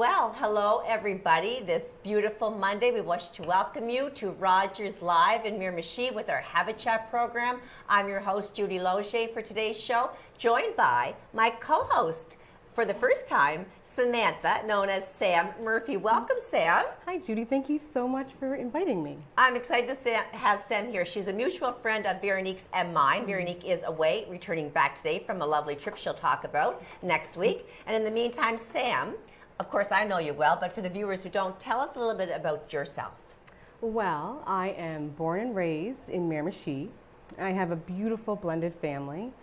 Well, hello everybody. This beautiful Monday, we wish to welcome you to Rogers Live in Miramichi with our Have a Chat program. I'm your host, Judy Loge, for today's show, joined by my co-host for the first time, Samantha, known as Sam Murphy. Welcome, Sam. Hi, Judy. Thank you so much for inviting me. I'm excited to have Sam here. She's a mutual friend of Veronique's and mine. Veronique is away, returning back today from a lovely trip she'll talk about next week. And in the meantime, Sam, of course, I know you well, but for the viewers who don't, tell us a little bit about yourself. Well, I am born and raised in Miramichi. I have a beautiful blended family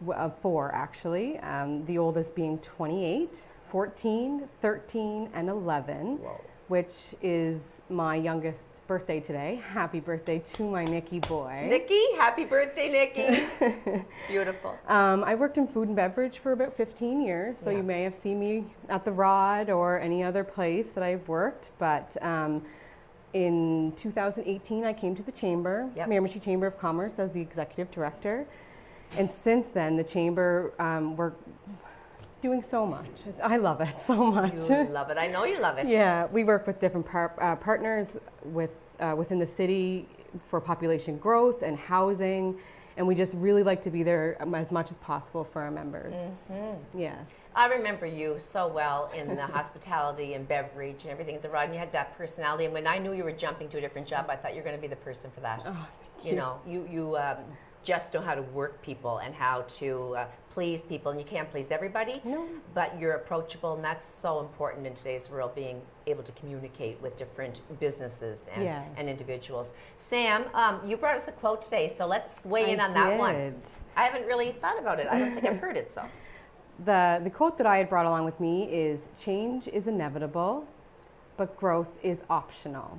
of four, actually. The oldest being 28, 14, 13, and 11, Whoa. Which is my youngest birthday today. Happy birthday to my Nicky boy. Nicky, happy birthday, Nicky. Beautiful. I worked in food and beverage for about 15 years, so Yeah. you may have seen me at the Rod or any other place that I've worked. But in 2018, I came to the Chamber, Yep. Miramichi Chamber of Commerce, as the executive director. And since then, the Chamber, we're doing so much. I love it so much. You love it. I know you love it. Yeah, we work with different partners within the city for population growth and housing, and we just really like to be there as much as possible for our members. Mm-hmm. Yes. I remember you so well in the hospitality and beverage and everything at the Rod, and you had that personality. And when I knew you were jumping to a different job, I thought you were going to be the person for that. Oh, thank you. You know, you just know how to work people and how to please people, and you can't please everybody, No. but you're approachable, and that's so important in today's world, being able to communicate with different businesses and, Yes. and individuals. Sam, you brought us a quote today, so let's weigh in on that one. I haven't really thought about it. I don't think I've heard it, so. The quote that I had brought along with me is, "Change is inevitable, but growth is optional,"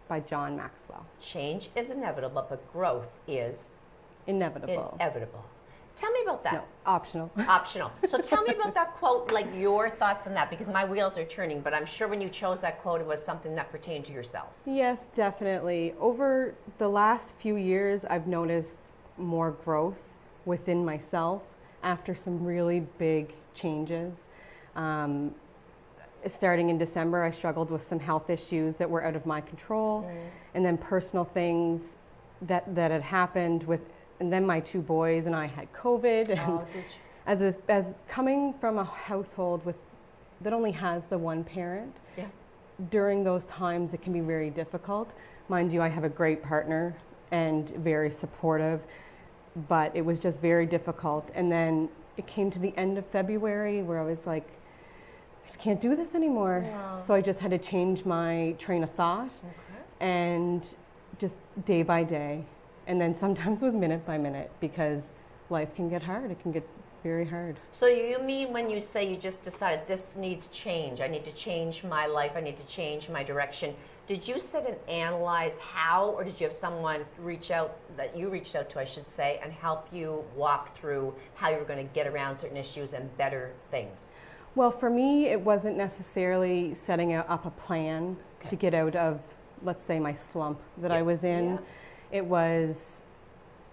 by John Maxwell. Change is inevitable, but growth is Inevitable. inevitable. Tell me about that. No, optional. Optional. So tell me about that quote, like your thoughts on that, because my wheels are turning, but I'm sure when you chose that quote, it was something that pertained to yourself. Yes, definitely. Over the last few years, I've noticed more growth within myself after some really big changes. Starting in December, I struggled with some health issues that were out of my control, and then personal things that had happened with, and then my two boys and I had COVID. And Oh, did you? as coming from a household that only has the one parent, Yeah. during those times it can be very difficult. Mind you, I have a great partner and very supportive, but it was just very difficult. And then it came to the end of February where I was like, I just can't do this anymore. Wow. So I just had to change my train of thought, and just day by day. And then sometimes it was minute by minute, because life can get hard. It can get very hard. So you mean when you say you just decided this needs change, I need to change my life, I need to change my direction, did you sit and analyze how, or did you have someone that you reached out to, I should say, and help you walk through how you were going to get around certain issues and better things? Well, for me, it wasn't necessarily setting up a plan to get out of, let's say, my slump that I was in. Yeah. It was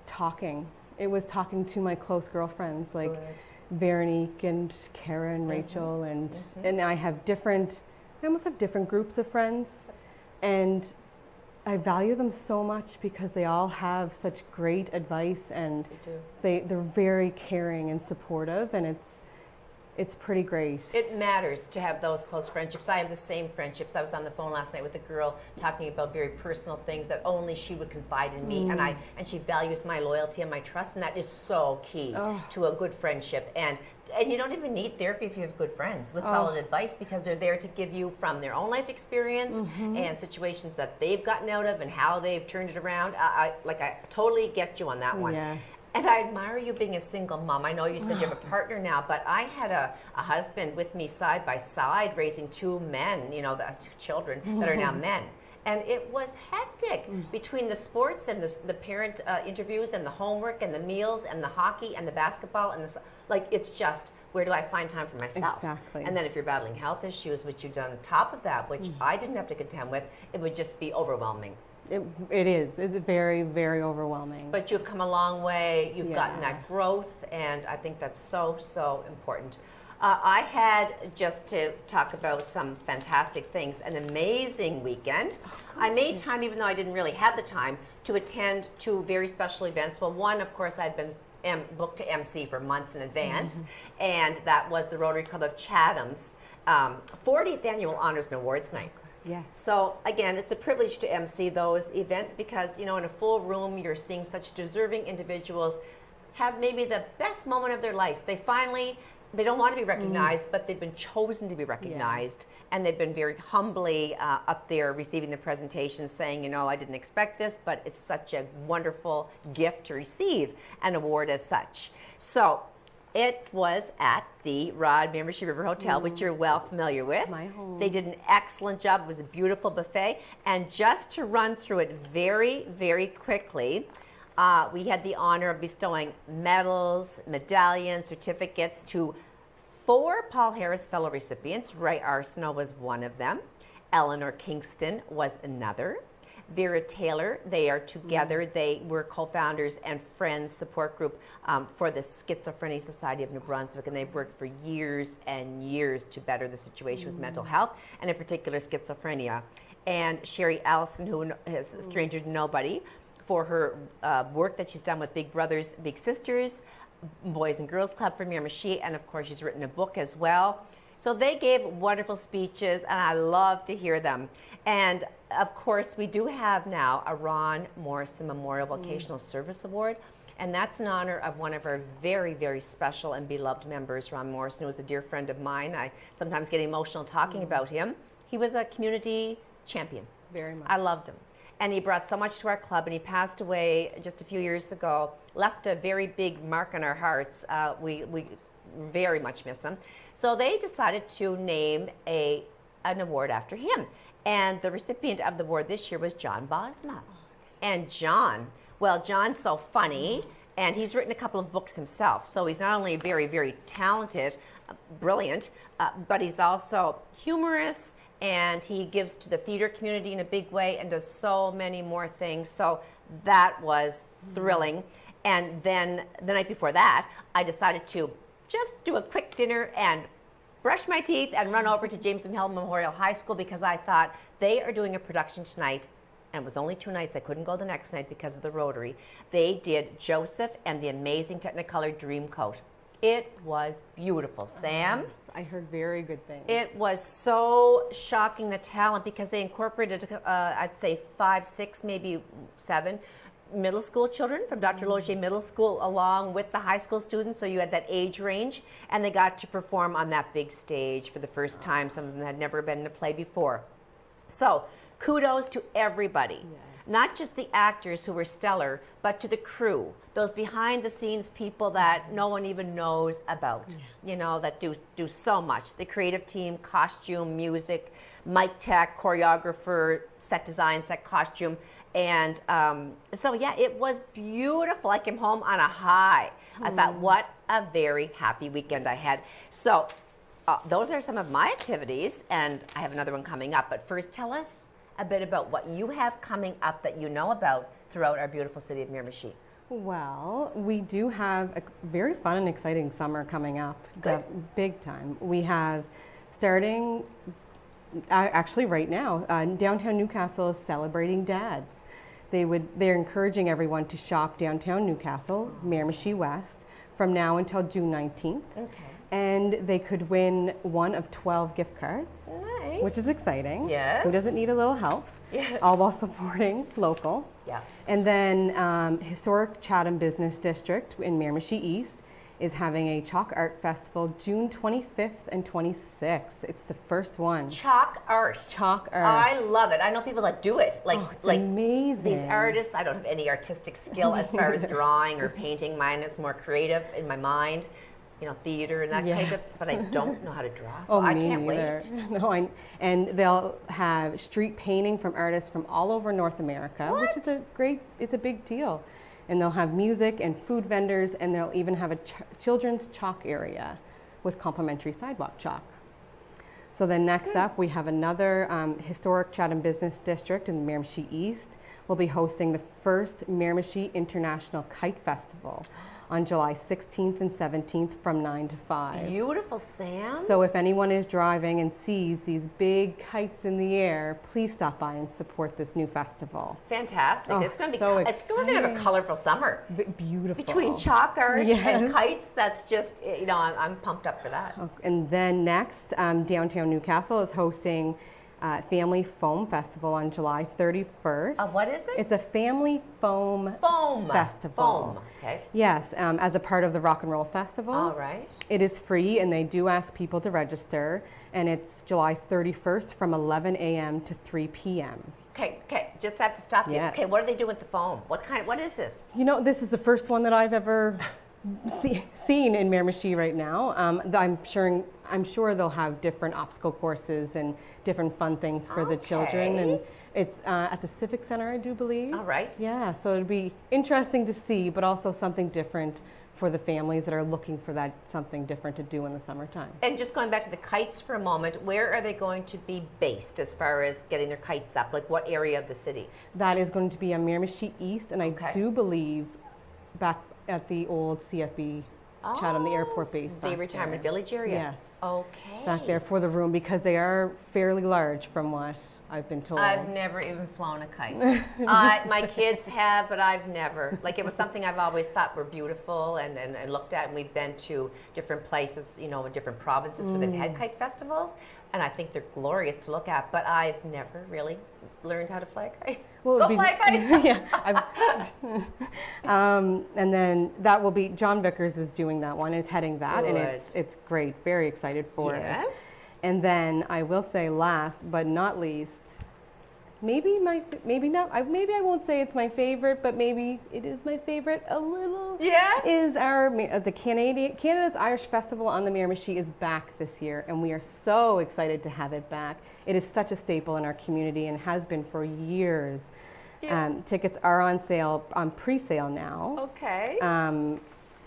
talking. It was talking to my close girlfriends, like Good. Veronique and Kara and Rachel, and I almost have different groups of friends, and I value them so much because they all have such great advice, and They do. they're very caring and supportive, and it's pretty great. It matters to have those close friendships. I have the same friendships. I was on the phone last night with a girl talking about very personal things that only she would confide in me, and she values my loyalty and my trust, and that is so key to a good friendship. And you don't even need therapy if you have good friends with solid advice, because they're there to give you from their own life experience and situations that they've gotten out of and how they've turned it around. I totally get you on that one. Yes. And I admire you being a single mom. I know you said you have a partner now, but I had a husband with me side by side raising two men, two children that are now men. And it was hectic between the sports and the parent interviews and the homework and the meals and the hockey and the basketball and it's just, where do I find time for myself? Exactly. And then if you're battling health issues, which you've done on top of that, which I didn't have to contend with, it would just be overwhelming. It is. It's very, very overwhelming. But you've come a long way. You've Yeah. gotten that growth, and I think that's so, so important. I had, just to talk about some fantastic things, an amazing weekend. I made time, even though I didn't really have the time, to attend two very special events. Well, one, of course, I'd been booked to MC for months in advance, and that was the Rotary Club of Chatham's 40th Annual Honors and Awards Night. Yes. So again, it's a privilege to MC those events because, in a full room, you're seeing such deserving individuals have maybe the best moment of their life. They don't want to be recognized, but they've been chosen to be recognized, and they've been very humbly up there receiving the presentation saying, I didn't expect this, but it's such a wonderful gift to receive an award as such. So it was at the Rod Miramichi River Hotel, which you're well familiar with. My home. They did an excellent job. It was a beautiful buffet. And just to run through it very, very quickly, we had the honor of bestowing medals, medallions, certificates to 4 Paul Harris Fellow recipients. Ray Arsenault was one of them. Eleanor Kingston was another. Vera Taylor, they are together. They were co-founders and friends support group for the Schizophrenia Society of New Brunswick, and they've worked for years and years to better the situation with mental health, and in particular schizophrenia. And Sherry Allison, who is a stranger to nobody, for her work that she's done with Big Brothers, Big Sisters, Boys and Girls Club for Miramichi, and of course she's written a book as well. So they gave wonderful speeches, and I love to hear them. And of course, we do have now a Ron Morrison Memorial Vocational Service Award, and that's in honor of one of our very, very special and beloved members, Ron Morrison, who was a dear friend of mine. I sometimes get emotional talking about him. He was a community champion. Very much. I loved him. And he brought so much to our club, and he passed away just a few years ago, left a very big mark on our hearts. We very much miss him. So they decided to name an award after him. And the recipient of the award this year was John Bosma. And John's so funny, and he's written a couple of books himself. So he's not only very, very talented, brilliant, but he's also humorous, and he gives to the theater community in a big way and does so many more things. So that was thrilling. And then the night before that, I decided to just do a quick dinner and brush my teeth and run over to James M. Hill Memorial High School because I thought they are doing a production tonight, and it was only 2 nights. I couldn't go the next night because of the Rotary. They did Joseph and the Amazing Technicolor Dreamcoat. It was beautiful. Sam? I heard very good things. It was so shocking, the talent, because they incorporated, I'd say 5, 6, maybe 7 middle school children from Dr. Logier Middle School along with the high school students, so you had that age range, and they got to perform on that big stage for the first time. Some of them had never been in a play before. So kudos to everybody. Yes. Not just the actors who were stellar, but to the crew, those behind the scenes people that no one even knows about, that do so much. The creative team, costume, music, mic tech, choreographer, set design, set costume. And so, it was beautiful. I came home on a high. I thought, what a very happy weekend I had. So those are some of my activities, and I have another one coming up. But first, tell us a bit about what you have coming up that you know about throughout our beautiful city of Miramichi. Well, we do have a very fun and exciting summer coming up. Good. Big time. We have starting actually right now, downtown Newcastle is celebrating dads. They're encouraging everyone to shop downtown Newcastle, Miramichi West, from now until June 19th. Okay. And they could win one of 12 gift cards. Nice. Which is exciting. Yes. Who doesn't need a little help? Yeah. All while supporting local. Yeah. And then Historic Chatham Business District in Miramichi East is having a Chalk Art Festival June 25th and 26th. It's the first one. Chalk art. Chalk art. I love it. I know people that do it. It's amazing. These artists, I don't have any artistic skill as far as drawing or painting. Mine is more creative in my mind, theater and that kind of, but I don't know how to draw, so I can't wait. No, and they'll have street painting from artists from all over North America, which is it's a big deal. And they'll have music and food vendors, and they'll even have a children's chalk area with complimentary sidewalk chalk. So then next up, we have another Historic Chatham Business District in Miramichi East. We'll be hosting the first Miramichi International Kite Festival. on July 16th and 17th from 9 to 5. Beautiful, Sam. So if anyone is driving and sees these big kites in the air, please stop by and support this new festival. Fantastic. Oh, it's going to be so it's going to have a exciting. colorful summer. Beautiful. Between chalk art Yes. and kites, that's just, you know, I'm pumped up for that. And then next, downtown Newcastle is hosting Family Foam Festival on July 31st. What is it? It's a family foam festival. Foam. Okay. Yes, as a part of the Rock and Roll Festival. All right. It is free, and they do ask people to register, and it's July 31st from 11 a.m. to 3 p.m. Okay, just have to stop you. Yes. Okay, what are they doing with the foam? What is this? You know, this is the first one that I've ever seen in Miramichi right now. I'm sure they'll have different obstacle courses and different fun things for the children. And it's at the Civic Center, I do believe. All right. Yeah, so it'll be interesting to see, but also something different for the families that are looking for that something different to do in the summertime. And just going back to the kites for a moment, where are they going to be based as far as getting their kites up? Like what area of the city? That is going to be on Miramichi East, and I do believe back at the old CFB Chatham, the airport base. The retirement village area? Yes. Okay. Back there for the room, because they are fairly large from what I've been told. I've never even flown a kite. My kids have, but I've never. Like, it was something I've always thought were beautiful and looked at, and we've been to different places, you know, different provinces where they've had kite festivals, and I think they're glorious to look at, but I've never really learned how to fly a kite. Well, Go fly a kite! Yeah. And then that will be, John Vickers is doing that one, is heading that, and it's great, very excited for it. Yes. And then I will say last but not least, maybe I won't say it's my favorite, but maybe it is my favorite a little. Yeah. Is the Canada's Irish Festival on the Miramichi is back this year, and we are so excited to have it back. It is such a staple in our community and has been for years. Yeah. Tickets are on sale, on pre-sale now. Okay.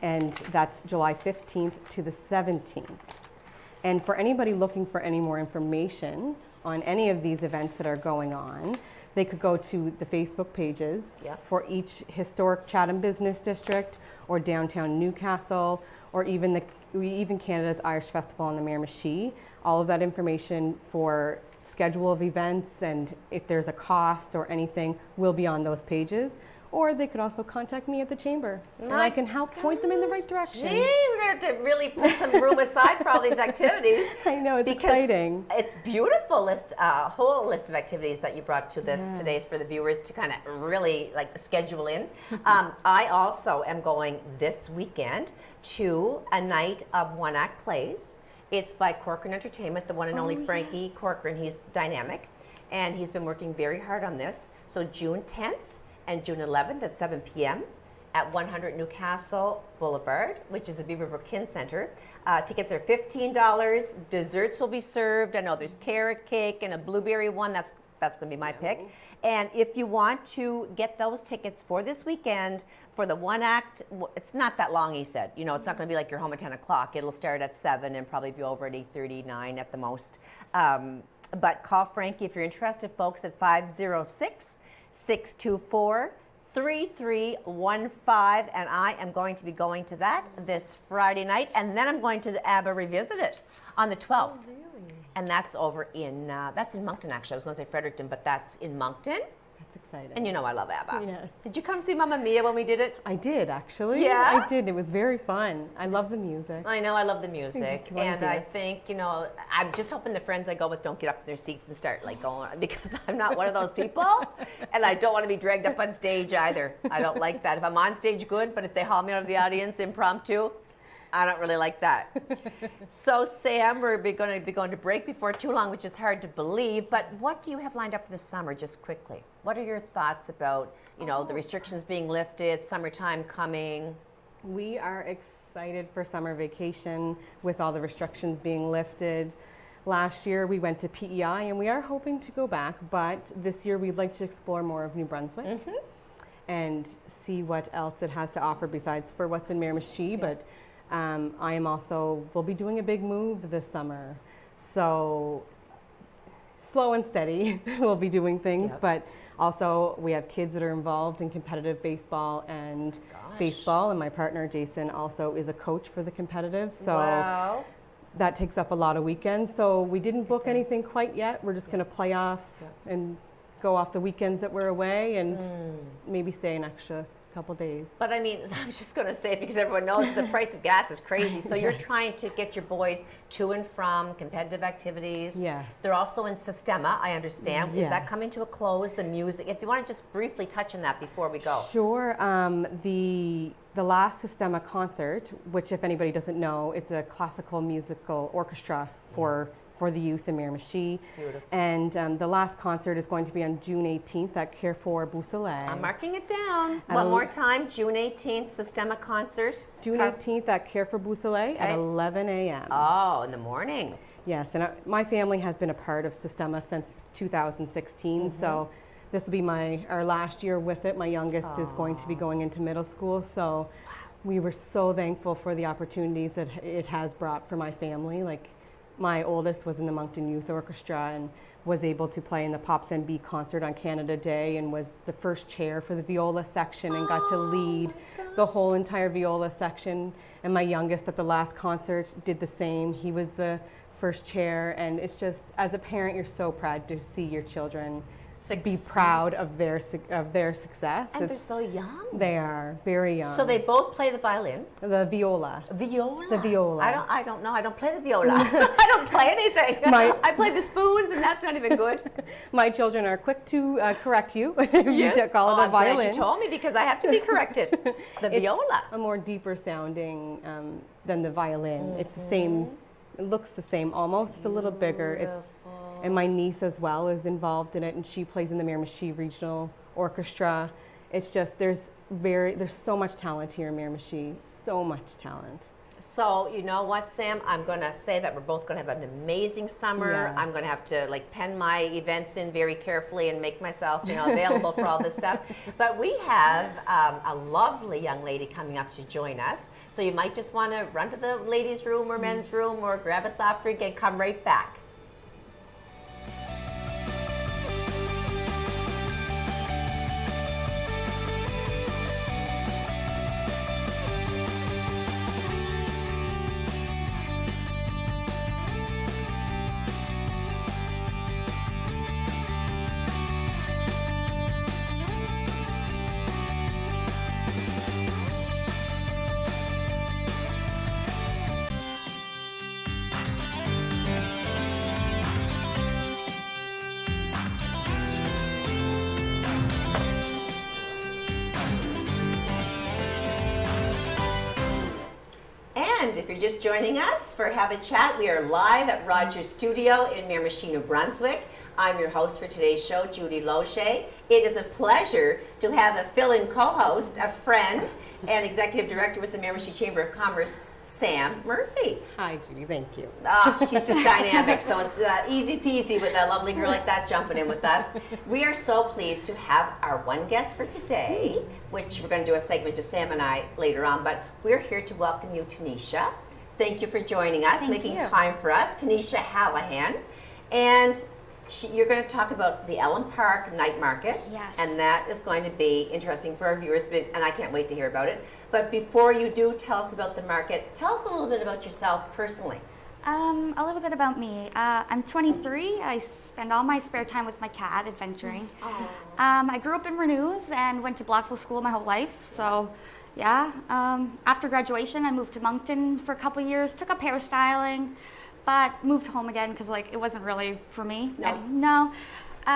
And that's July 15th to the 17th. And for anybody looking for any more information on any of these events that are going on, they could go to the Facebook pages for each historic Chatham Business District or downtown Newcastle, or even Canada's Irish Festival on the Miramichi. All of that information for schedule of events and if there's a cost or anything will be on those pages. Or they could also contact me at the chamber, and I can help point them in the right direction. Gee, we're going to have to really put some room aside for all these activities. I know, it's exciting. It's beautiful whole list of activities that you brought to this today for the viewers to kind of really like schedule in. I also am going this weekend to a night of one-act plays. It's by Corcoran Entertainment, the one and only Frankie Corcoran. He's dynamic, and he's been working very hard on this. So June 10th. And June 11th at 7 p.m. at 100 Newcastle Boulevard, which is the Beaverbrook Kin Center. Tickets are $15. Desserts will be served. I know there's carrot cake and a blueberry one. That's going to be my pick. And if you want to get those tickets for this weekend, for the one act, it's not that long, he said. You know, it's not going to be like you're home at 10 o'clock. It'll start at 7 and probably be over at 8:30, 9 at the most. But call Frankie if you're interested, folks, at 506-624-3315, and I am going to be going to that this Friday night, and then I'm going to the ABBA Revisited on the 12th. Oh, really? And that's over in, that's in Moncton, actually. I was going to say Fredericton, but that's in Moncton. That's exciting. And you know I love ABBA. Yes. Did you come see Mamma Mia when we did it? I did, actually. Yeah? I did. It was very fun. I love the music. I know, I love the music. And I think, you know, I'm just hoping the friends I go with don't get up in their seats and start like going, because I'm not one of those people. And I don't want to be dragged up on stage either. I don't like that. If I'm on stage, good, but if they haul me out of the audience impromptu, I don't really like that. So, Sam, we're going to be going to break before too long, which is hard to believe. But what do you have lined up for the summer, just quickly? What are your thoughts about, you know, the restrictions being lifted, summertime coming? We are excited for summer vacation with all the restrictions being lifted. Last year we went to PEI, and we are hoping to go back, but this year we'd like to explore more of New Brunswick and see what else it has to offer besides for what's in Miramichi. But we'll be doing a big move this summer. So slow and steady. We'll be doing things, Yep. but also we have kids that are involved in competitive baseball and baseball, and my partner Jason also is a coach for the competitive. So Wow. that takes up a lot of weekends. So we didn't book does. anything quite yet. We're just going to play off and go off the weekends that we're away and maybe stay an extra couple days. But I mean, I'm just going to say it because everyone knows the price of gas is crazy. So you're trying to get your boys to and from competitive activities. Yes. They're also in Sistema, I understand. Is that Yes. coming to a close, the music? If you want to just briefly touch on that before we go. Sure. The last Sistema concert, which if anybody doesn't know, it's a classical musical orchestra for the youth in Miramichi. Beautiful. And the last concert is going to be on June 18th at Carrefour Beausoleil. I'm marking it down. At One el- more time, June 18th, Sistema concert. June 18th at Carrefour Beausoleil at Okay. 11 a.m. Oh, in the morning. Yes, and my family has been a part of Sistema since 2016, so this will be our last year with it. My youngest is going to be going into middle school, so we were so thankful for the opportunities that it has brought for my family. Like, my oldest was in the Moncton Youth Orchestra and was able to play in the Pops MB concert on Canada Day and was the first chair for the viola section and got to lead the whole entire viola section. And my youngest at the last concert did the same. He was the first chair, and it's just, as a parent, you're so proud to see your children be proud of their success. And they're so young. They are very young. So they both play the violin. The viola. Viola? The viola. I don't know. I don't play the viola. I don't play anything. I play the spoons, and that's not even good. My children are quick to correct you if you call it a I'm glad violin. you told me because I have to be corrected. The viola. A more deeper sounding than the violin. It's the same. It looks the same almost. It's a little bigger. And my niece as well is involved in it, and she plays in the Miramichi Regional Orchestra. It's just there's so much talent here in Miramichi. So much talent. So you know what, Sam? I'm going to say that we're both going to have an amazing summer. Yes. I'm going to have to pen my events in very carefully and make myself available for all this stuff. But we have a lovely young lady coming up to join us. So you might just want to run to the ladies' room or men's room or grab a soft drink and come right back. And if you're just joining us for Have a Chat, we are live at Rogers Studio in Miramichi, New Brunswick. I'm your host for today's show, Judy Loche. It is a pleasure to have a fill-in co-host, a friend, and executive director with the Miramichi Chamber of Commerce, Sam Murphy. Hi, Judy. Thank you. She's just dynamic, so it's easy peasy with a lovely girl like that jumping in with us. We are so pleased to have our one guest for today, which we're going to do a segment just Sam and I later on, but we're here to welcome you, Tanisha. Thank you for joining us, making time for us. Tanisha Hallihan. And you're going to talk about the Ellen Park Night Market. Yes. And that is going to be interesting for our viewers, and I can't wait to hear about it. But before you do tell us about the market, tell us a little bit about yourself personally. A little bit about me. I'm 23. I spend all my spare time with my cat adventuring. I grew up in Renews and went to Blackville School my whole life. So, yeah. After graduation, I moved to Moncton for a couple years, took up hairstyling, but moved home again because it wasn't really for me. No. So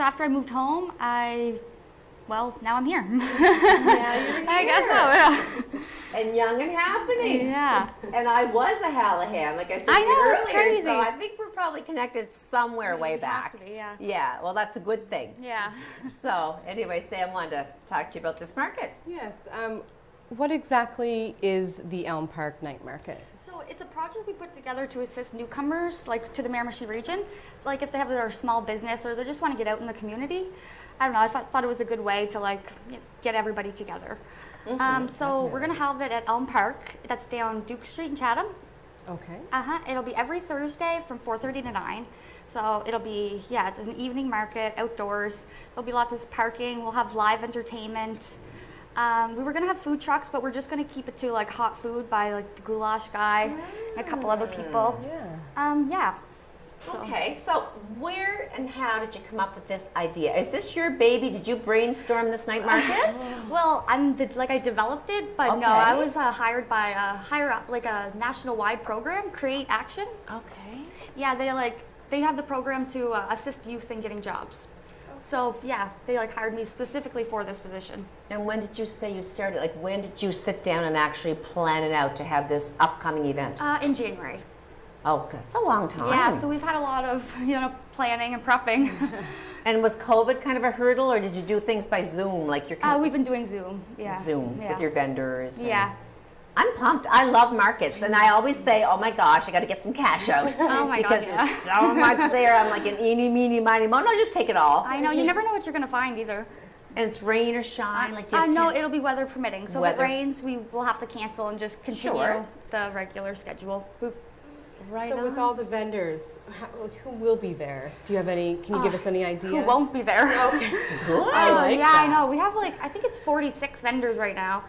after I moved home, now I'm here. Yeah, you're here. I guess so, yeah. And young and happening. Yeah. And I was a Hallihan, like I said I know, it's earlier. crazy. So I think we're probably connected somewhere way We have back. to be, yeah. Yeah, well, that's a good thing. Yeah. So anyway, Sam wanted to talk to you about this market. Yes. What exactly is the Elm Park Night Market? So it's a project we put together to assist newcomers, to the Miramichi region, if they have their small business or they just want to get out in the community. I don't know. I thought it was a good way to get everybody together. So we're gonna have it at Elm Park. That's down Duke Street in Chatham. Okay. It'll be every Thursday from 4:30 to 9. So it'll be, it's an evening market, outdoors. There'll be lots of parking. We'll have live entertainment. We were going to have food trucks, but we're just going to keep it to like hot food by like the goulash guy and a couple other people. Yeah. Okay, so where and how did you come up with this idea? Is this your baby? Did you brainstorm this night market? Well, I developed it, but no, I was hired by a national-wide program, Create Action. Okay. Yeah, they have the program to assist youth in getting jobs. So yeah, they hired me specifically for this position. And when did you say you started? Like, when did you sit down and actually plan it out to have this upcoming event? In January. Oh, that's a long time. Yeah, so we've had a lot of planning and prepping. And was COVID kind of a hurdle, or did you do things by Zoom, like you're? We've been doing Zoom. Yeah. Zoom with your vendors. Yeah. I'm pumped. I love markets, and I always say, "Oh my gosh, I got to get some cash out." Oh my because God, there's so much there. I'm like an eeny, meeny, miny, mo. No, just take it all. I know. You never know what you're going to find either. And it's rain or shine. Like, do you have no, it'll be weather permitting. So if it rains, we will have to cancel and just continue the regular schedule. Right. So with all the vendors, who will be there? Do you have any? Can you give us any idea? Who won't be there? Okay. Good. I know. We have I think it's 46 vendors right now.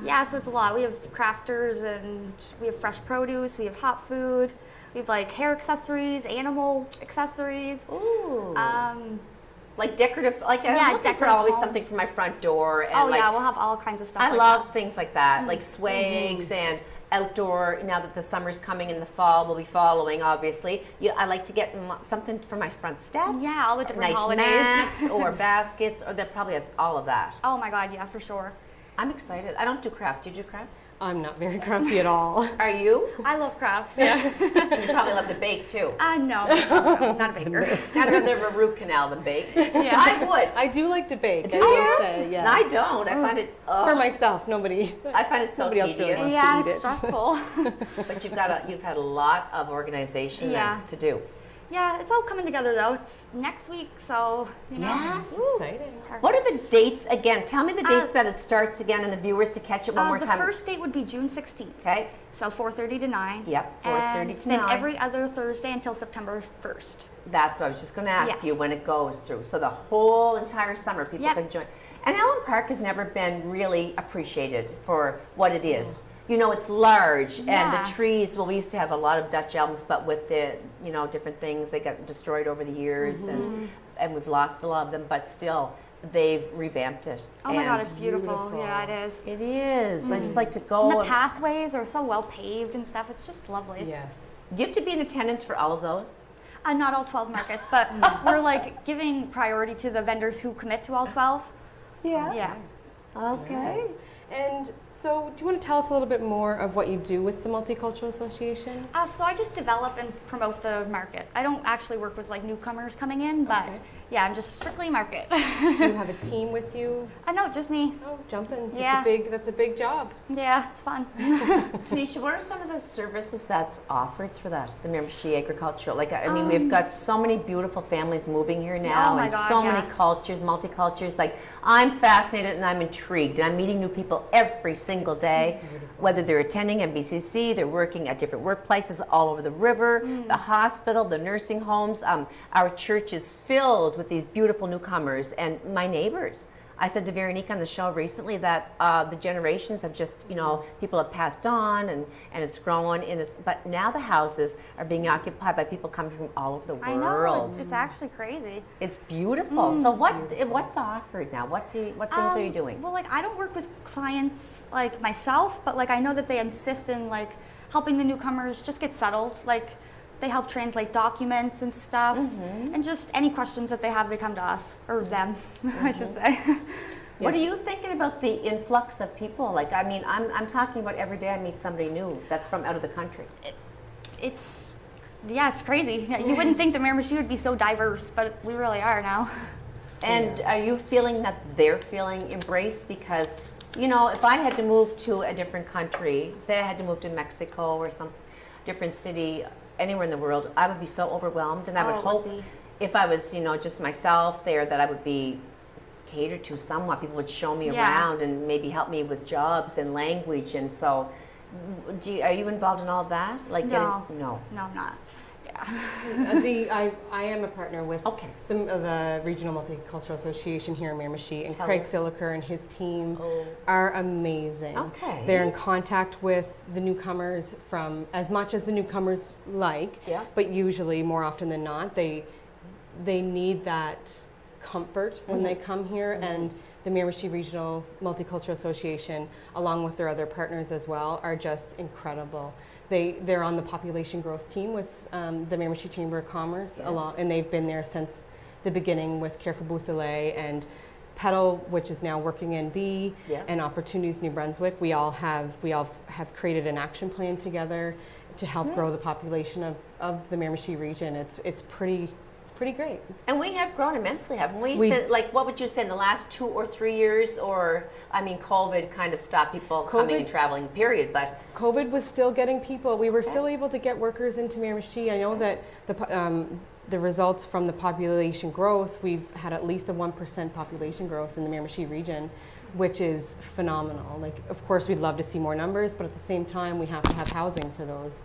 Yeah, so it's a lot. We have crafters and we have fresh produce. We have hot food. We have hair accessories, animal accessories. Ooh. Like decorative, I'm looking for always something for my front door. And we'll have all kinds of stuff. I love things like that, like swags and outdoor. Now that the summer's coming and the fall will be following, obviously. I like to get something for my front step. Yeah, all the different nice holidays. mats or baskets, or they'll probably have all of that. Oh my God, yeah, for sure. I'm excited. I don't do crafts. Do you do crafts? I'm not very crafty at all. Are you? I love crafts. Yeah. You probably love to bake too. No, not a baker. I'd rather have a root canal than bake. Yeah. I would. I do like to bake. Do you? Yeah. No, I don't. I find it for myself. Nobody. I find it so Nobody tedious. Else really Yeah, wants to it's eat stressful. But you've had a lot of organization to do. Yeah, it's all coming together though. It's next week, so Yes. Exciting. What are the dates again? Tell me the dates that it starts again, and the viewers to catch it one more time. The first date would be June 16th. Okay. So 4:30 to 9. Yep, 4:30 to 9. Then every other Thursday until September 1st. That's what I was just going to ask you when it goes through. So the whole entire summer people can join. And Allen Park has never been really appreciated for what it is. It's large, and the trees, we used to have a lot of Dutch elms, but with the, different things, they got destroyed over the years, and we've lost a lot of them, but still, they've revamped it. Oh my God, it's beautiful. Yeah, it is. It is. I just like to go. And the pathways are so well paved and stuff. It's just lovely. Yes. Do you have to be in attendance for all of those? Not all 12 markets, but we're giving priority to the vendors who commit to all 12. Yeah. Yeah. Okay. And so, do you want to tell us a little bit more of what you do with the Multicultural Association? So I just develop and promote the market. I don't actually work with newcomers coming in, but I'm just strictly market. Do you have a team with you? No, just me. Oh, jumping. Yeah. That's a big job. Yeah, it's fun. Tanisha, what are some of the services that's offered through that, the Miramichi Agricultural? We've got so many beautiful families moving here now, my and God, so many cultures, multicultures. I'm fascinated and I'm intrigued, and I'm meeting new people every single day, whether they're attending MBCC, they're working at different workplaces all over the river, the hospital, the nursing homes. Our church is filled with these beautiful newcomers and my neighbors. I said to Veronique on the show recently that the generations have just, people have passed on and it's grown. But now the houses are being occupied by people coming from all over the world. I know, it's actually crazy. It's beautiful. So what's offered now? What things are you doing? Well, I don't work with clients like myself, but I know that they insist in helping the newcomers just get settled. They help translate documents and stuff, and just any questions that they have, they come to us, or them, I should say. What are you thinking about the influx of people? I'm talking about every day I meet somebody new that's from out of the country. It's crazy. You wouldn't think the Miramichi would be so diverse, but we really are now. And are you feeling that they're feeling embraced? Because, if I had to move to a different country, say I had to move to Mexico or some different city, anywhere in the world, I would be so overwhelmed, and I would hope if I was, just myself there, that I would be catered to somewhat. People would show me around and maybe help me with jobs and language, and so Are you involved in all that? Like No. No, No, I'm not. Yeah. I am a partner with Okay. the Regional Multicultural Association here in Miramichi, and Craig us. Siliker and his team Oh. are amazing. Okay. They're in contact with the newcomers from as much as the newcomers like, Yeah. but usually more often than not they need that comfort when they come here, and the Miramichi Regional Multicultural Association, along with their other partners as well, are just incredible. They're on the population growth team with the Miramichi Chamber of Commerce, and they've been there since the beginning with Care for Beausoleil and Petal, which is now working in B, and Opportunities New Brunswick. We all have created an action plan together to help grow the population of the Miramichi region. It's pretty great. And we have grown immensely, haven't we? Like, what would you say in the last 2 or 3 years? Or, I mean, COVID kind of stopped people coming and traveling, period. But COVID was still getting people. We were still able to get workers into Miramichi. I know that the results from the population growth, we've had at least a 1% population growth in the Miramichi region, which is phenomenal. Like, of course, we'd love to see more numbers, but at the same time, we have to have housing for those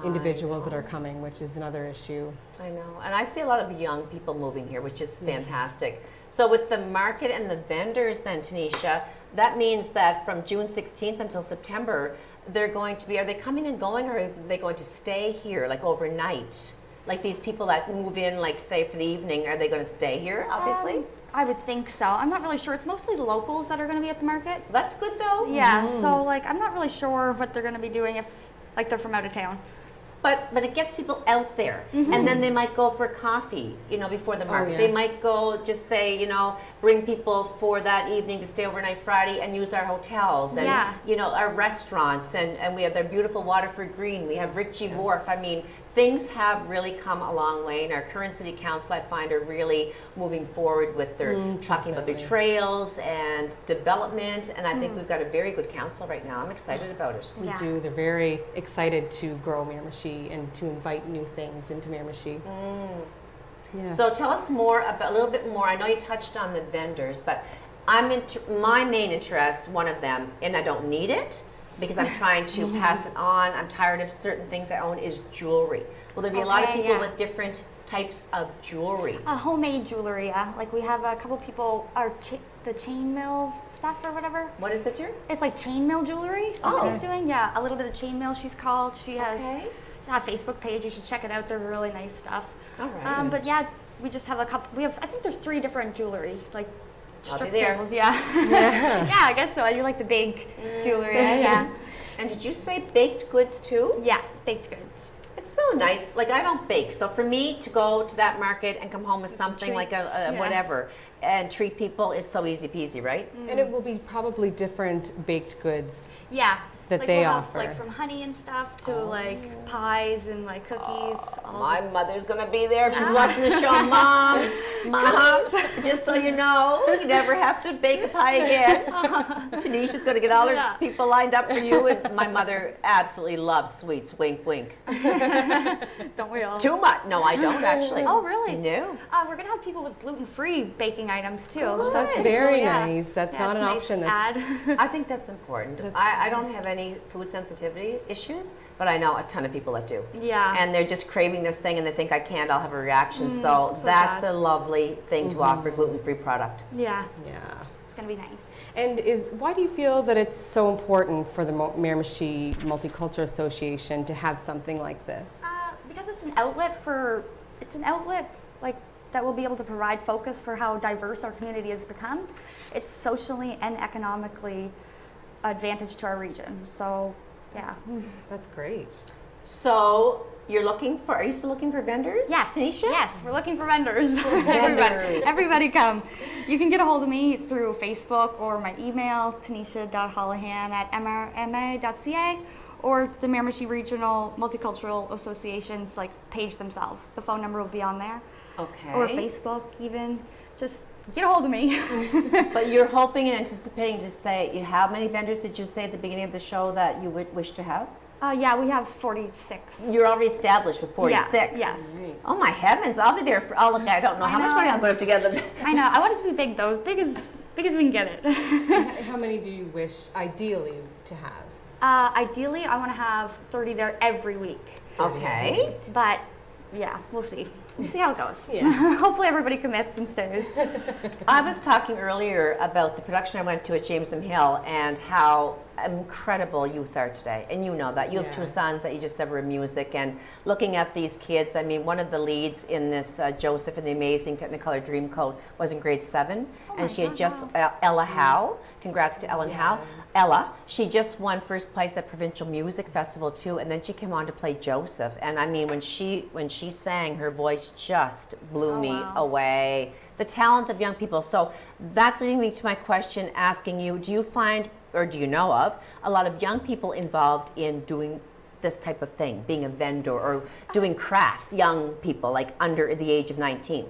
individuals that are coming, which is another issue. I know. And I see a lot of young people moving here, which is fantastic. So with the market and the vendors then, Tanisha, that means that from June 16th until September, are they coming and going, or are they going to stay here, like overnight? Like these people that move in, like say for the evening, are they going to stay here, obviously? I would think so. I'm not really sure. It's mostly locals that are going to be at the market. That's good though. Yeah, so like I'm not really sure what they're going to be doing if like they're from out of town. But it gets people out there, and then they might go for coffee, before the market. They might go just say, bring people for that evening to stay overnight Friday and use our hotels and our restaurants, and we have their beautiful Waterford Green. We have Ritchie Wharf. I mean, things have really come a long way, and our current city council, I find, are really moving forward with their talking about their trails and development, and I think we've got a very good council right now. I'm excited about it. We do. They're very excited to grow Miramichi and to invite new things into Miramichi. Yes. So tell us a little bit more. I know you touched on the vendors, but my main interest, one of them, and I don't need it, because I'm trying to pass it on. I'm tired of certain things I own, is jewelry. Will there be a lot of people with different types of jewelry? Homemade jewelry, yeah. Like we have a couple people, the chainmail stuff or whatever. What is it, dear? It's like chainmail jewelry somebody's doing. Yeah, a little bit of chainmail she's called. She has a Facebook page. You should check it out. They're really nice stuff. All right. But yeah, we just have a couple. I think there's 3 different jewelry, like strip there. jewels. Yeah. Yeah, I guess so. You like the big jewelry. Yeah. And did you say baked goods too? Yeah, baked goods. It's so nice. Like, I don't bake, so for me to go to that market and come home with something like a whatever and treat people is so easy peasy, right? And it will be probably different baked goods. Yeah. That they offer. Like from honey and stuff to like pies and like cookies. My mother's gonna be there if she's watching the show. Mom, just so you know, you never have to bake a pie again. Tanisha's gonna get all her people lined up for you, and my mother absolutely loves sweets. Wink, wink. Don't we all? Too much? No, I don't actually. Oh, really? No. We're gonna have people with gluten-free baking items too. So That's very nice. That's not an option. I think that's important. I don't have any food sensitivity issues, but I know a ton of people that do. Yeah. And they're just craving this thing and they think I can't, I'll have a reaction. So that's a lovely thing to offer, gluten-free product. Yeah. Yeah. It's going to be nice. And why do you feel that it's so important for the Miramichi Multicultural Association to have something like this? Because it's an outlet like that will be able to provide focus for how diverse our community has become. It's socially and economically advantage to our region. So, yeah. That's great. So, are you still looking for vendors? Yes. Tanisha? Yes, we're looking for vendors. Vendors. Everybody come. You can get a hold of me through Facebook or my email, tanisha.hallihan@mrma.ca, or the Miramichi Regional Multicultural Association's page themselves. The phone number will be on there. Okay. Or Facebook even. Just get a hold of me. But you're hoping and anticipating to say, how many vendors did you say at the beginning of the show that you would wish to have? Yeah, we have 46. You're already established with 46. Yeah, yes. Oh my heavens, I'll be there for, I don't know how much money I'm going to have to get them. I know, I want it to be big though, as big as we can get it. How many do you wish ideally to have? Ideally, I want to have 30 there every week. Okay. But yeah, we'll see. We'll see how it goes. Yeah. Hopefully everybody commits and stays. I was talking earlier about the production I went to at Jameson Hill and how incredible youth are today. And you know that. You have two sons that you just said were in music. And looking at these kids, I mean, one of the leads in this Joseph and the Amazing Technicolor Dreamcoat was in grade 7. And she had just, Ella Howe. Congrats to Ellen Howe. Ella, she just won first place at Provincial Music Festival too, and then she came on to play Joseph. And I mean, when she sang, her voice just blew me away. The talent of young people. So that's leading me to my question, asking you: do you find, or do you know of, a lot of young people involved in doing this type of thing, being a vendor or doing crafts? Young people, like under the age of 19.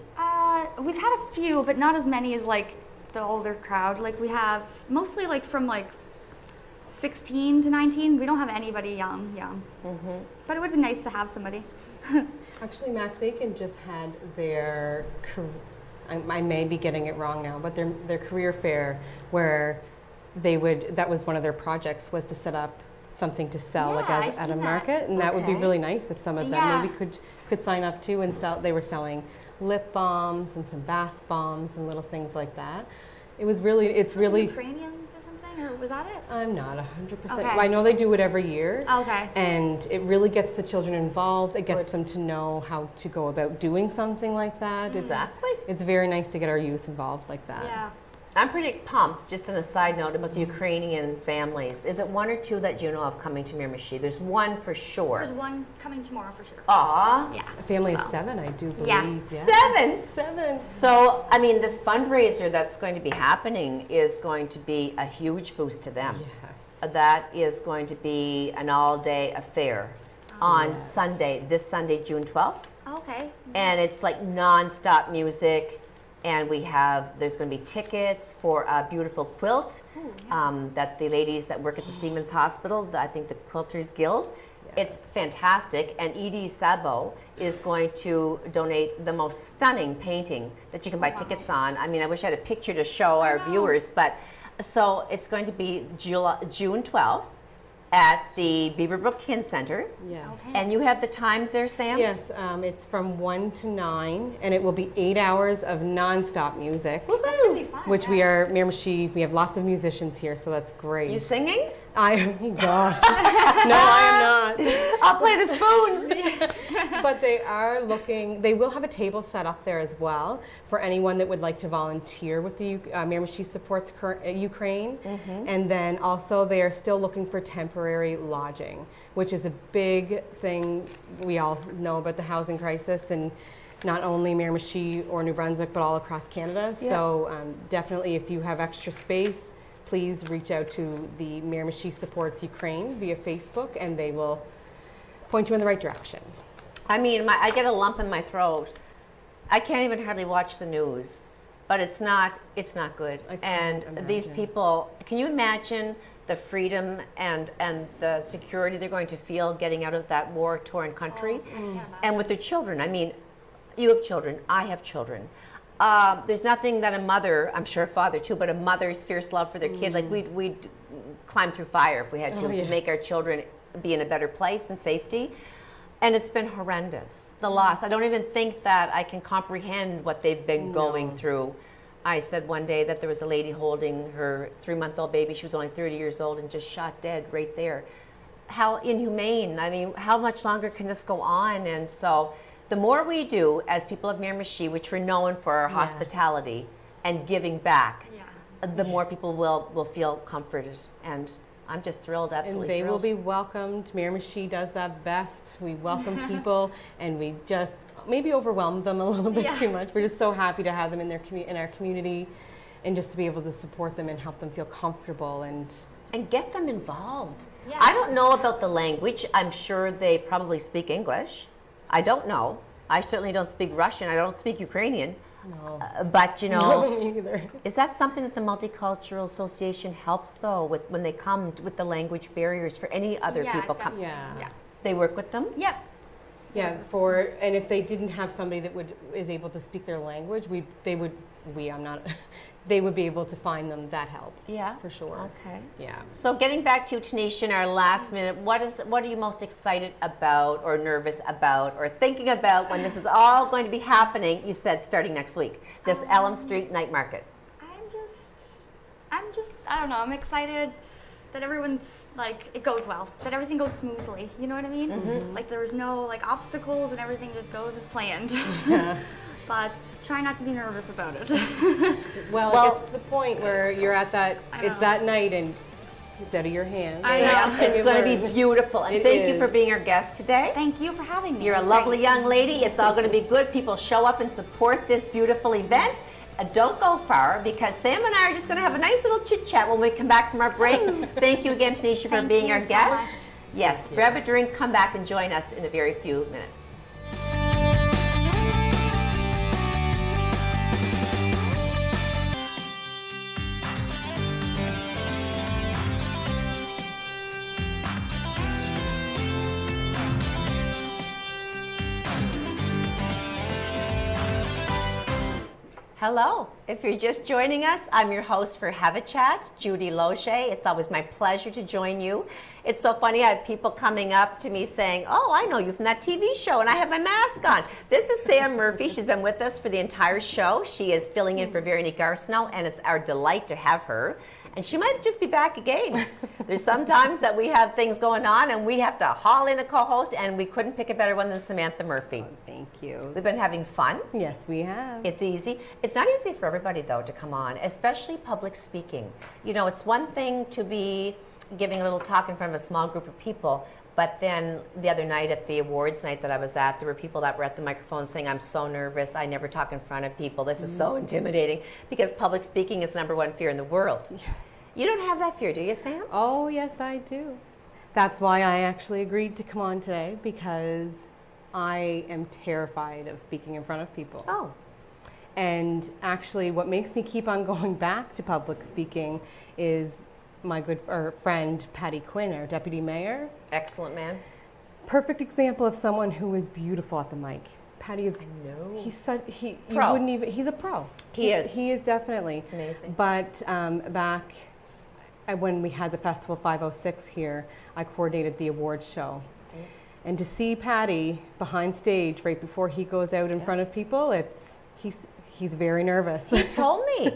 We've had a few, but not as many as like the older crowd. Like we have mostly like from like 16 to 19. We don't have anybody young. Mm-hmm. But it would be nice to have somebody. Actually, Max Aiken just had their, I may be getting it wrong now, but their career fair where they would, that was one of their projects, was to set up something to sell at a market, and that would be really nice if some of them maybe could sign up too and sell. They were selling lip balms and some bath bombs and little things like that. It's really Ukrainians or something, or was that it? I'm not 100%. Okay. Well, I know they do it every year. Okay. And it really gets the children involved. It gets them to know how to go about doing something like that. Exactly. It's very nice to get our youth involved like that. Yeah. I'm pretty pumped, just on a side note, about the Ukrainian families. Is it one or two that you know of coming to Miramichi? There's one for sure. There's one coming tomorrow for sure. Aw. Yeah. A family of 7, I do believe. Yeah. 7? So, I mean, this fundraiser that's going to be happening is going to be a huge boost to them. Yes. That is going to be an all-day affair on Sunday, this Sunday, June 12th. Okay. And it's like non-stop music. And there's going to be tickets for a beautiful quilt that the ladies that work at the Siemens Hospital, I think the Quilters Guild, it's fantastic. And Edie Sabo is going to donate the most stunning painting that you can buy tickets on. I mean, I wish I had a picture to show our viewers, but so it's going to be June 12th at the Beaverbrook Kin Center. Yes. Okay. And you have the times there, Sam? Yes, it's from 1 to 9, and it will be 8 hours of non-stop music. That's gonna be fun. Which we are, Miramichi, we have lots of musicians here, so that's great. You singing? Oh gosh. No, I am not. I'll play the spoons. But they will have a table set up there as well for anyone that would like to volunteer with the Miramichi Supports Ukraine. Mm-hmm. And then also they are still looking for temporary lodging, which is a big thing. We all know about the housing crisis, and not only Miramichi or New Brunswick, but all across Canada. Yeah. So definitely if you have extra space, please reach out to the Miramichi Supports Ukraine via Facebook, and they will point you in the right direction. I mean, I get a lump in my throat. I can't even hardly watch the news, but it's not good. And these people, can you imagine the freedom and the security they're going to feel getting out of that war-torn country? And with their children. I mean, you have children, I have children. There's nothing that a mother, I'm sure a father too, but a mother's fierce love for their kid, like we'd climb through fire if we had to make our children be in a better place and safety. And it's been horrendous, the loss. I don't even think that I can comprehend what they've been going through. I said one day that there was a lady holding her 3-month-old baby. She was only 30 years old and just shot dead right there. How inhumane. I mean, how much longer can this go on? And so the more we do as people of Miramichi, which we're known for our hospitality and giving back, the more people will feel comforted. And I'm just thrilled, absolutely And they thrilled. will be welcomed. Miramichi does that best. We welcome people, and we just maybe overwhelm them a little bit too much. We're just so happy to have them in our community, and just to be able to support them and help them feel comfortable and get them involved. I don't know about the language. I'm sure they probably speak English. I don't know. I certainly don't speak Russian. I don't speak Ukrainian. No. But, you know, No, me either. Is that something that the Multicultural Association helps, though, with when they come with the language barriers for any other people come? Yeah. They work with them? Yep. Yeah, and if they didn't have somebody that is able to speak their language, they would be able to find them that help. Yeah. For sure. Okay. Yeah. So getting back to you, Tanisha, in our last minute, what are you most excited about or nervous about or thinking about when this is all going to be happening, you said starting next week, this Elm Street Night Market? I don't know, I'm excited that everyone's, like, it goes well, that everything goes smoothly, you know what I mean? Mm-hmm. Like, there's no, like, obstacles and everything just goes as planned. Yeah. But try not to be nervous about it. Well, it's the point where you're at that, it's know. that night and it's out of your hands. I know. Yeah, it's going to be beautiful. And thank you for being our guest today. Thank you for having me. You're a lovely young lady. It's all going to be good. People show up and support this beautiful event. Don't go far because Sam and I are just going to have a nice little chit chat when we come back from our break. Thank you again, Tanisha, for being our guest. Much. Yes, grab a drink, come back and join us in a very few minutes. Hello. If you're just joining us, I'm your host for Have a Chat, Judy Loche. It's always my pleasure to join you. It's so funny, I have people coming up to me saying, oh, I know you from that TV show, and I have my mask on. This is Sam Murphy. She's been with us for the entire show. She is filling in for Veronique Arsenault, and it's our delight to have her. And she might just be back again. There's sometimes that we have things going on and we have to haul in a co-host, and we couldn't pick a better one than Samantha Murphy. Oh, thank you. We've been having fun. Yes, we have. It's easy. It's not easy for everybody, though, to come on, especially public speaking. You know, it's one thing to be giving a little talk in front of a small group of people, but then the other night at the awards night that I was at, there were people that were at the microphone saying, I'm so nervous, I never talk in front of people, this is so intimidating, because public speaking is number one fear in the world. You don't have that fear, do you, Sam? Oh, yes, I do. That's why I actually agreed to come on today, because I am terrified of speaking in front of people. Oh. And actually, what makes me keep on going back to public speaking is my good friend, Patty Quinn, our deputy mayor. Excellent man. Perfect example of someone who is beautiful at the mic. Patty is. I know. He's such. You Pro. wouldn't even. He's a pro. He is. He is definitely Amazing. But back when we had the Festival 506 here, I coordinated the awards show. And to see Patty behind stage right before he goes out in front of people, he's very nervous. He told me.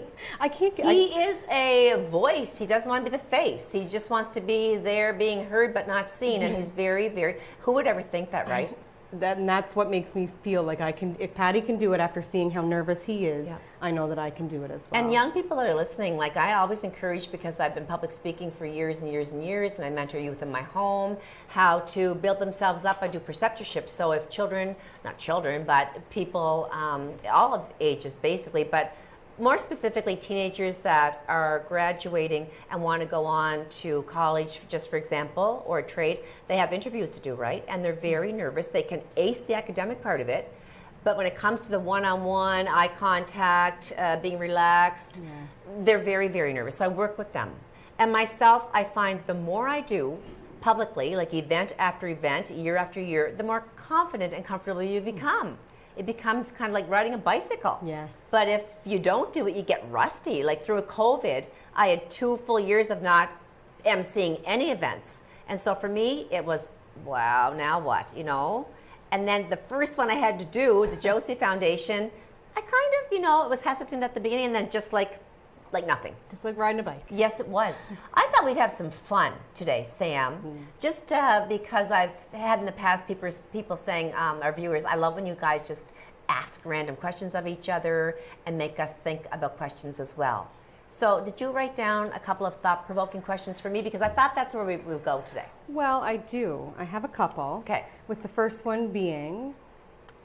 He is a voice. He doesn't want to be the face. He just wants to be there being heard but not seen. And he's very, very, who would ever think that, right? And that's what makes me feel like I can, if Patty can do it after seeing how nervous he is, I know that I can do it as well. And young people that are listening, like I always encourage, because I've been public speaking for years and years and years, and I mentor youth in my home, how to build themselves up. I do preceptorship. So if children, not children, but people, all of ages basically, but more specifically teenagers that are graduating and want to go on to college, just for example, or a trade, they have interviews to do, right? And they're very nervous. They can ace the academic part of it, but when it comes to the one-on-one, eye contact, being relaxed, they're very, very nervous. So I work with them. And myself, I find the more I do publicly, like event after event, year after year, the more confident and comfortable you become. It becomes kind of like riding a bicycle. Yes. But if you don't do it, you get rusty. Like through a COVID, I had 2 full years of not emceeing any events. And so for me, it was, wow, now what, you know? And then the first one I had to do, the Josie Foundation, I kind of, you know, it was hesitant at the beginning, and then just like nothing. Just like riding a bike. Yes, it was. I thought we'd have some fun today, Sam. Just because I've had in the past people saying, our viewers, I love when you guys just ask random questions of each other and make us think about questions as well. So did you write down a couple of thought-provoking questions for me? Because I thought that's where we would go today. Well, I do. I have a couple. Okay. With the first one being,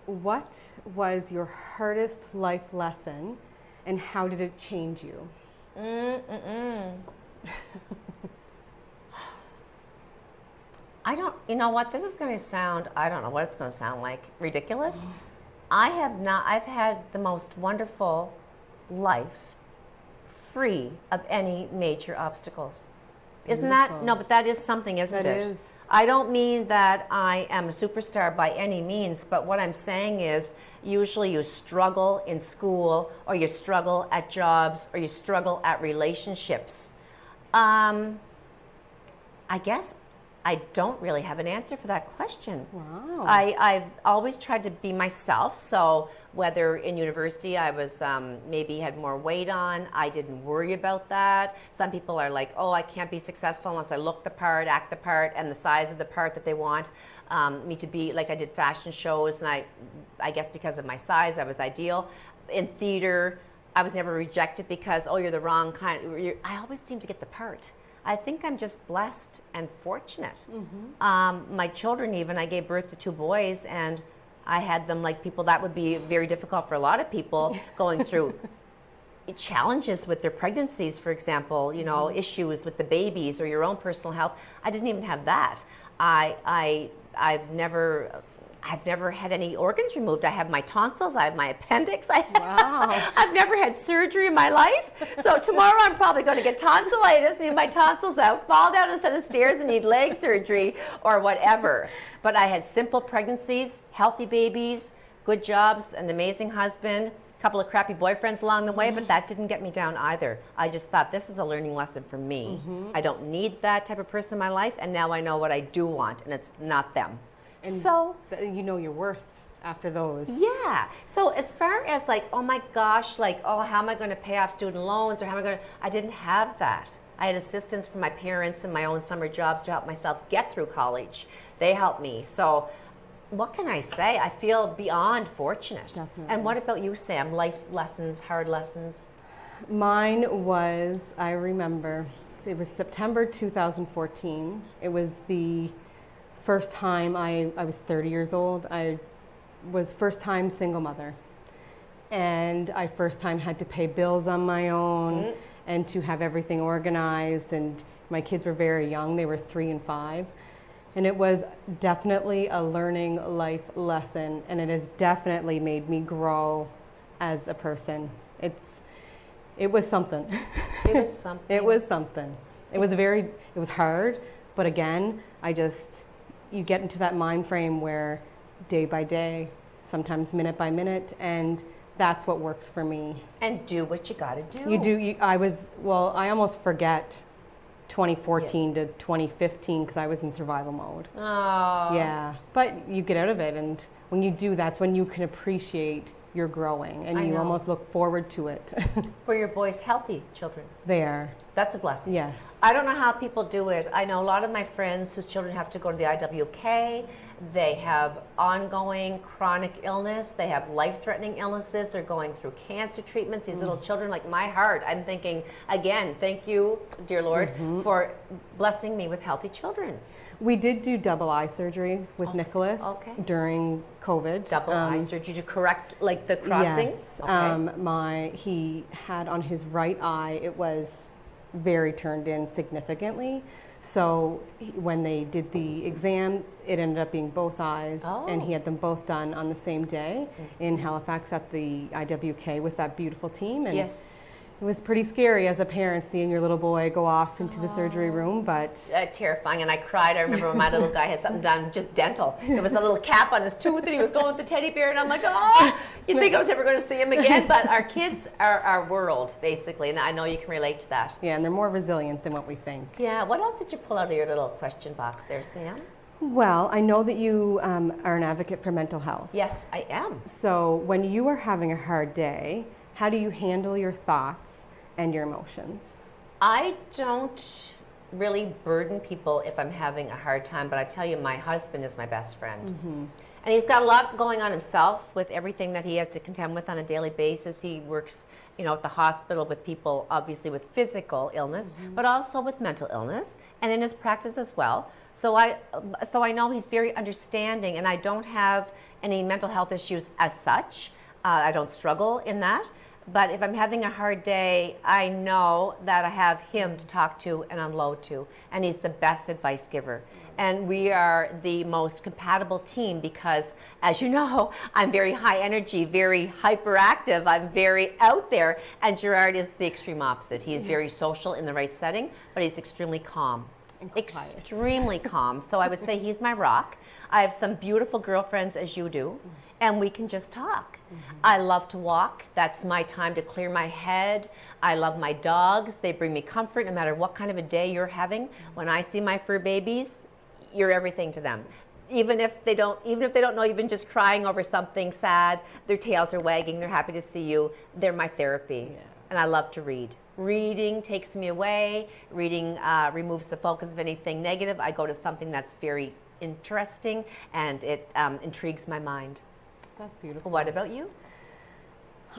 what was your hardest life lesson and how did it change you? You know what, this is going to sound, I don't know what it's going to sound like, ridiculous. I've had the most wonderful life free of any major obstacles. Isn't that, no, but that is something, isn't it? That is. I don't mean that I am a superstar by any means, but what I'm saying is usually you struggle in school, or you struggle at jobs, or you struggle at relationships. I guess I don't really have an answer for that question. Wow. I've always tried to be myself. So whether in university I was maybe had more weight on, I didn't worry about that. Some people are like, oh, I can't be successful unless I look the part, act the part, and the size of the part that they want me to be. Like I did fashion shows, and I guess because of my size, I was ideal. In theater, I was never rejected because, oh, you're the wrong kind. I always seem to get the part. I think I'm just blessed and fortunate. My children, even, I gave birth to 2 boys, and I had them like people. That would be very difficult for a lot of people going through challenges with their pregnancies, for example, you know, issues with the babies or your own personal health. I didn't even have that. I've never had any organs removed. I have my tonsils. I have my appendix. I've never had surgery in my life. So tomorrow I'm probably going to get tonsillitis, need my tonsils out, fall down a set of stairs, and need leg surgery or whatever. But I had simple pregnancies, healthy babies, good jobs, an amazing husband, a couple of crappy boyfriends along the way, but that didn't get me down either. I just thought, this is a learning lesson for me. I don't need that type of person in my life, and now I know what I do want, and it's not them. And so you know your worth after those. Yeah. So as far as like, oh my gosh, like, oh, how am I going to pay off student loans, or how am I going to, I didn't have that. I had assistance from my parents and my own summer jobs to help myself get through college. They helped me. So what can I say? I feel beyond fortunate. Definitely. And what about you, Sam? Life lessons, hard lessons? Mine was, I remember, it was September 2014. It was the first time I was 30 years old. I was first time single mother. And I first time had to pay bills on my own and to have everything organized. And my kids were very young. They were 3 and 5. And it was definitely a learning life lesson. And it has definitely made me grow as a person. It was something. It was something. It was something. It was hard. But again, you get into that mind frame where day by day, sometimes minute by minute, and that's what works for me. And do what you got to do. You do. I almost forget 2014 to 2015 because I was in survival mode. Oh. Yeah. But you get out of it, and when you do, that's when you can appreciate you're growing, and you almost look forward to it. Were your boys healthy children? They are. That's a blessing. Yes. I don't know how people do it. I know a lot of my friends whose children have to go to the IWK. They have ongoing chronic illness. They have life-threatening illnesses. They're going through cancer treatments. These little children, like my heart, I'm thinking, again, thank you, dear Lord, for blessing me with healthy children. We did do double eye surgery with Nicholas during COVID. Double eye surgery to correct like the crossing? Yes. Okay. He had on his right eye, it was very turned in significantly. So when they did the exam, it ended up being both eyes, and he had them both done on the same day in Halifax at the IWK with that beautiful team. And yes. It was pretty scary as a parent seeing your little boy go off into the surgery room, but... terrifying, and I cried. I remember when my little guy had something done, just dental. There was a little cap on his tooth, and he was going with the teddy bear, and I'm like, oh! You'd think I was never going to see him again, but our kids are our world, basically, and I know you can relate to that. Yeah, and they're more resilient than what we think. Yeah, what else did you pull out of your little question box there, Sam? Well, I know that you are an advocate for mental health. Yes, I am. So when you are having a hard day, how do you handle your thoughts and your emotions? I don't really burden people if I'm having a hard time, but I tell you, my husband is my best friend. And he's got a lot going on himself with everything that he has to contend with on a daily basis. He works, at the hospital with people, obviously with physical illness, but also with mental illness, and in his practice as well. So I know he's very understanding, and I don't have any mental health issues as such. I don't struggle in that. But if I'm having a hard day, I know that I have him to talk to and unload to, and he's the best advice giver. And we are the most compatible team because, as you know, I'm very high energy, very hyperactive, I'm very out there, and Gerard is the extreme opposite. He is very social in the right setting, but he's extremely calm. extremely calm. So I would say he's my rock. I have some beautiful girlfriends, as you do, and we can just talk. I love to walk. That's my time to clear my head. I love my dogs. They bring me comfort no matter what kind of a day you're having. When I see my fur babies, you're everything to them. Even if they don't know you've been just crying over something sad, their tails are wagging, they're happy to see you. They're my therapy. Yeah. And I love to read. Reading takes me away. Reading removes the focus of anything negative. I go to something that's very interesting, and it intrigues my mind. That's beautiful. What about you?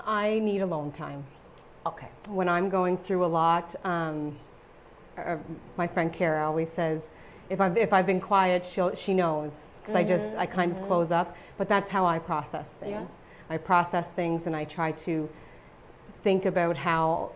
I need alone time. Okay. When I'm going through a lot, my friend Kara always says, if I've been quiet, she knows, because I kind of close up. But that's how I process things. Yeah. I process things, and I try to think about how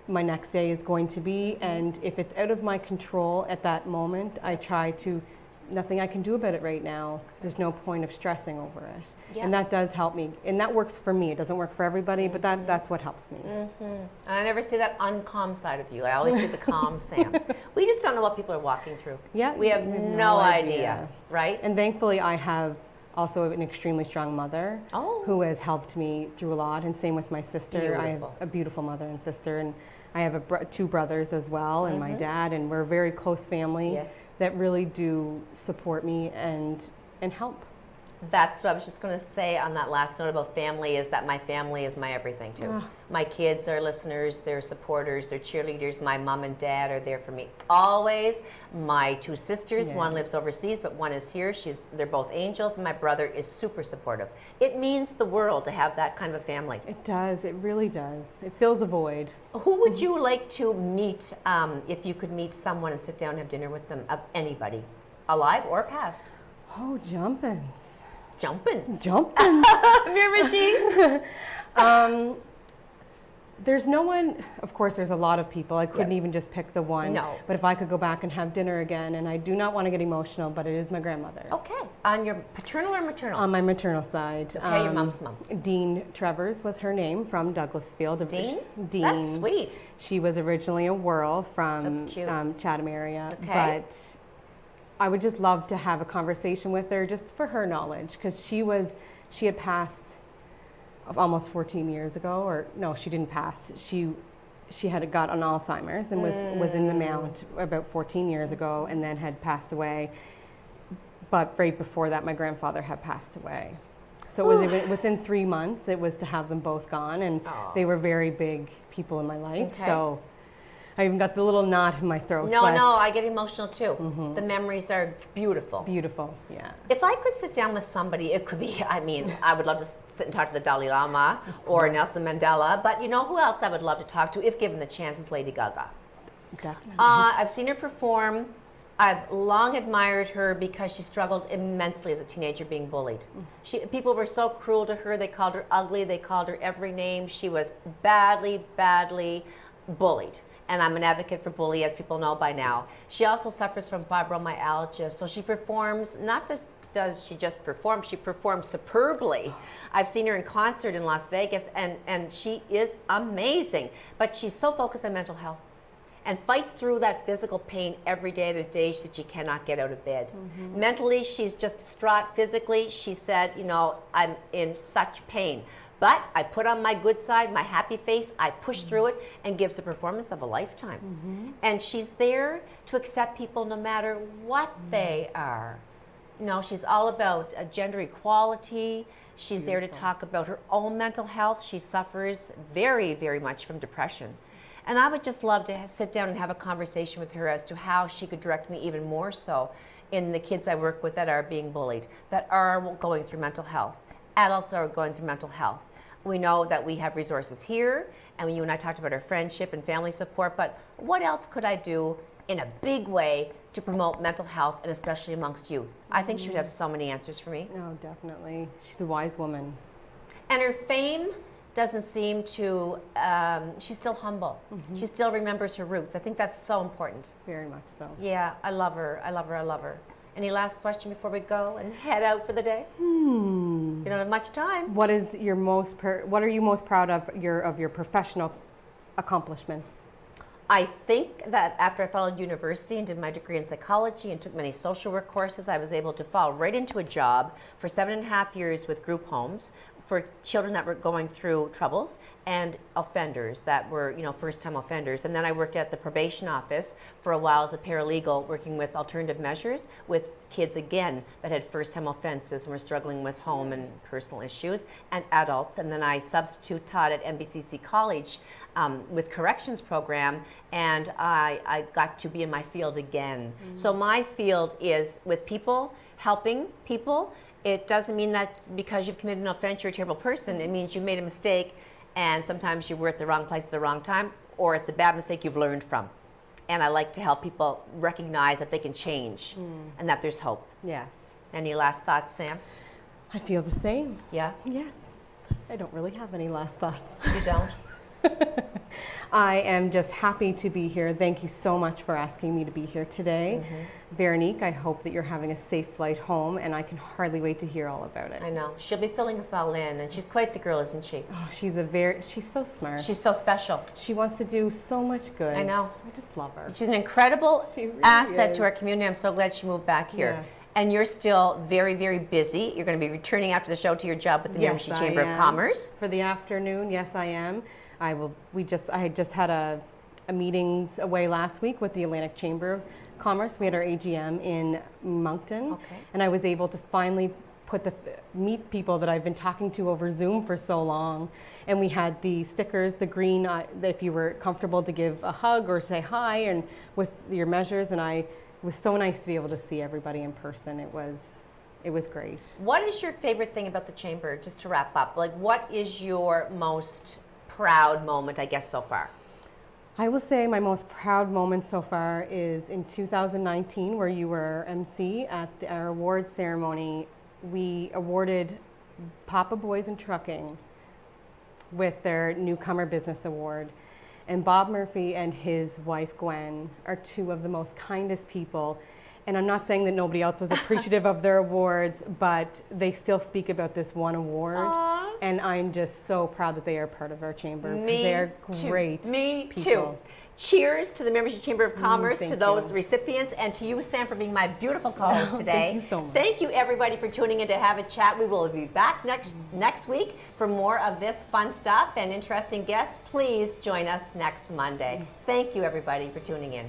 my next day is going to be, and if it's out of my control at that moment, I try to, nothing I can do about it right now. There's no point of stressing over it. Yeah. And that does help me, and that works for me. It doesn't work for everybody, but that's what helps me. And I never see that uncalm side of you. I always see the calm Sam. We just don't know what people are walking through. Yeah, we have no idea, right? And thankfully I have also an extremely strong mother who has helped me through a lot, and same with my sister. Beautiful. I have a beautiful mother and sister, and I have two brothers as well, and my dad, and we're a very close family that really do support me and help. That's what I was just going to say on that last note about family, is that my family is my everything too. My kids are listeners, they're supporters, they're cheerleaders. My mom and dad are there for me always. My two sisters, one lives overseas, but one is here. They're both angels, and my brother is super supportive. It means the world to have that kind of a family. It does, it really does. It fills a void. Who would you like to meet if you could meet someone and sit down and have dinner with them, of anybody, alive or past? Oh, jumpins. Jumpins. Mirror machine. There's no one, of course there's a lot of people. I couldn't even just pick the one. No. But if I could go back and have dinner again, and I do not want to get emotional, but it is my grandmother. Okay. On your paternal or maternal? On my maternal side. Okay, your mom's mom. Dean Travers was her name, from Douglasfield. Dean? Dean. That's sweet. She was originally a Whirl from That's cute. Chatham area. Okay. But I would just love to have a conversation with her, just for her knowledge, because she had passed almost 14 years ago, or no, she didn't pass. She had got on Alzheimer's and was in the Mount about 14 years ago, and then had passed away. But right before that, my grandfather had passed away. So it was within 3 months. It was to have them both gone, and they were very big people in my life. Okay. So I even got the little knot in my throat. No, I get emotional too. The memories are beautiful. Beautiful, yeah. If I could sit down with somebody, it could be, I would love to sit and talk to the Dalai Lama or Nelson Mandela, but you know who else I would love to talk to, if given the chance, is Lady Gaga. Definitely. I've seen her perform. I've long admired her because she struggled immensely as a teenager, being bullied. People were so cruel to her. They called her ugly. They called her every name. She was badly, badly bullied. And I'm an advocate for bully, as people know by now. She also suffers from fibromyalgia, so she performs, not just does she just perform, she performs superbly. I've seen her in concert in Las Vegas, and she is amazing. But she's so focused on mental health and fights through that physical pain every day. There's days that she cannot get out of bed. Mentally, she's just distraught. Physically, she said, I'm in such pain. But I put on my good side, my happy face, I push through it, and gives a performance of a lifetime. And she's there to accept people no matter what they are. She's all about gender equality. She's there to talk about her own mental health. She suffers very, very much from depression. And I would just love to sit down and have a conversation with her as to how she could direct me even more so in the kids I work with that are being bullied, that are going through mental health. Adults are going through mental health. We know that we have resources here, and you and I talked about our friendship and family support, but what else could I do in a big way to promote mental health, and especially amongst youth? I think she would have so many answers for me. No, definitely. She's a wise woman. And her fame doesn't seem to, she's still humble. She still remembers her roots. I think that's so important. Very much so. Yeah, I love her. I love her. I love her. Any last question before we go and head out for the day? You don't have much time. What is what are you most proud of your professional accomplishments? I think that after I followed university and did my degree in psychology and took many social work courses, I was able to fall right into a job for 7.5 years with group homes for children that were going through troubles and offenders that were, first-time offenders. And then I worked at the probation office for a while as a paralegal, working with alternative measures with kids, again, that had first-time offenses and were struggling with home and personal issues, and adults. And then I substitute taught at NBCC College with corrections program, and I got to be in my field again. So my field is with people, helping people. It doesn't mean that because you've committed an offense, you're a terrible person. It means you made a mistake, and sometimes you were at the wrong place at the wrong time, or it's a bad mistake you've learned from. And I like to help people recognize that they can change and that there's hope. Yes. Any last thoughts, Sam? I feel the same. Yeah? Yes. I don't really have any last thoughts. You don't? I am just happy to be here. Thank you so much for asking me to be here today. Veronique, I hope that you're having a safe flight home, and I can hardly wait to hear all about it. I know. She'll be filling us all in, and she's quite the girl, isn't she? Oh, she's so smart. She's so special. She wants to do so much good. I know. I just love her. She's an incredible She really asset is. to our community. I'm so glad she moved back here. Yes. And you're still very, very busy. You're going to be returning after the show to your job with the Yes, Miramichi I Chamber of am. Commerce. For the afternoon, yes, I am. I had just had a meetings away last week with the Atlantic Chamber of Commerce. We had our AGM in Moncton, Okay. and I was able to finally meet people that I've been talking to over Zoom for so long. And we had the stickers, the green, if you were comfortable to give a hug or say hi, and with your measures. And it was so nice to be able to see everybody in person. It was great. What is your favorite thing about the Chamber, just to wrap up? Like, what is your most proud moment, I guess, so far? I will say my most proud moment so far is in 2019, where you were MC at our awards ceremony. We awarded Papa Boys in Trucking with their Newcomer Business Award. And Bob Murphy and his wife Gwen are two of the most kindest people. And I'm not saying that nobody else was appreciative of their awards, but they still speak about this one award. Aww. And I'm just so proud that they are part of our chamber. Me They're too. great Me people. too. Cheers to the Miramichi Chamber of Commerce, to thank those you. recipients, and to you, Sam, for being my beautiful co-host today. Thank you so much. Thank you, everybody, for tuning in to Have a Chat. We will be back next week for more of this fun stuff and interesting guests. Please join us next Monday. Thank you, everybody, for tuning in.